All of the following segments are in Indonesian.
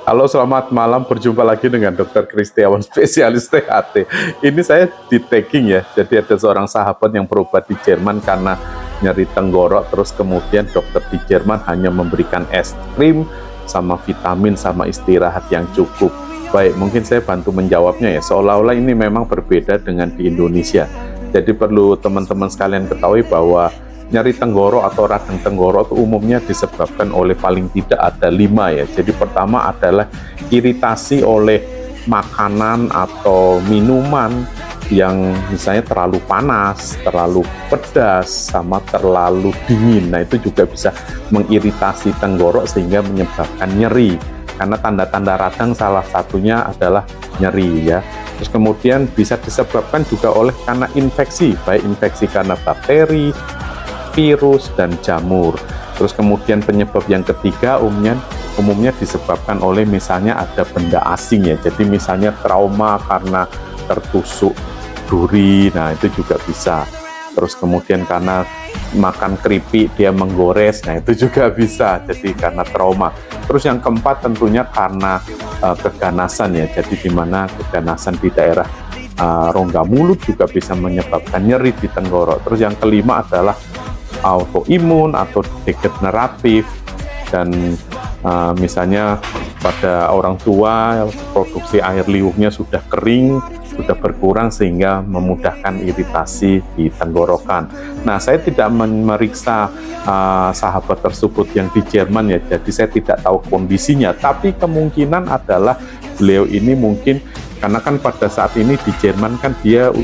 Halo, selamat malam. Berjumpa lagi dengan Dokter Kristiawan, spesialis THT. Ini saya di tagging ya. Jadi ada seorang sahabat yang berobat di Jerman karena nyeri tenggorok. Terus kemudian dokter di Jerman hanya memberikan es krim, sama vitamin, sama istirahat yang cukup. Baik, mungkin saya bantu menjawabnya ya. Seolah-olah ini memang berbeda dengan di Indonesia. Jadi perlu teman-teman sekalian ketahui bahwa nyeri tenggorok atau radang tenggorok itu umumnya disebabkan oleh paling tidak ada 5 ya. Jadi pertama adalah iritasi oleh makanan atau minuman yang misalnya terlalu panas, terlalu pedas, sama terlalu dingin. Nah itu juga bisa mengiritasi tenggorok sehingga menyebabkan nyeri. Karena tanda-tanda radang salah satunya adalah nyeri ya. Terus kemudian bisa disebabkan juga oleh karena infeksi, baik infeksi karena bakteri, virus, dan jamur. Terus kemudian penyebab yang ketiga umumnya disebabkan oleh misalnya ada benda asing ya. Jadi misalnya trauma karena tertusuk duri, nah itu juga bisa. Terus kemudian karena makan keripik dia menggores, nah itu juga bisa. Jadi karena trauma. Terus yang keempat tentunya karena keganasan ya. Jadi dimana keganasan di daerah rongga mulut juga bisa menyebabkan nyeri di tenggorok. Terus yang kelima adalah autoimun atau degeneratif, dan misalnya pada orang tua produksi air liurnya sudah kering, sudah berkurang sehingga memudahkan iritasi di tenggorokan. Nah, saya tidak memeriksa sahabat tersebut yang di Jerman ya, jadi saya tidak tahu kondisinya, tapi kemungkinan adalah beliau ini mungkin karena kan pada saat ini di Jerman kan dia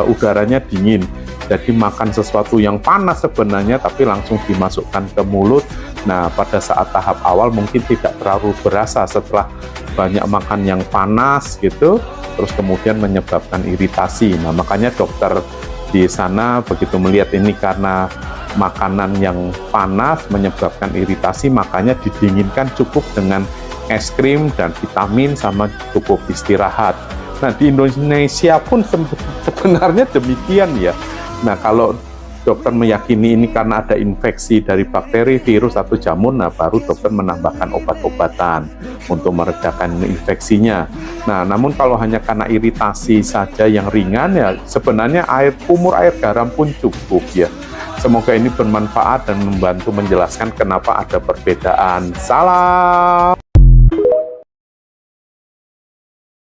udaranya dingin, jadi makan sesuatu yang panas sebenarnya tapi langsung dimasukkan ke mulut. Nah pada saat tahap awal mungkin tidak terlalu berasa, setelah banyak makan yang panas gitu terus kemudian menyebabkan iritasi. Nah makanya dokter di sana begitu melihat ini karena makanan yang panas menyebabkan iritasi, makanya didinginkan cukup dengan es krim dan vitamin sama cukup istirahat. Nah di Indonesia pun sebenarnya demikian ya. Nah kalau dokter meyakini ini karena ada infeksi dari bakteri, virus, atau jamur, nah baru dokter menambahkan obat-obatan untuk meredakan infeksinya. Nah namun kalau hanya karena iritasi saja yang ringan ya sebenarnya kumur air garam pun cukup ya. Semoga ini bermanfaat dan membantu menjelaskan kenapa ada perbedaan. Salam!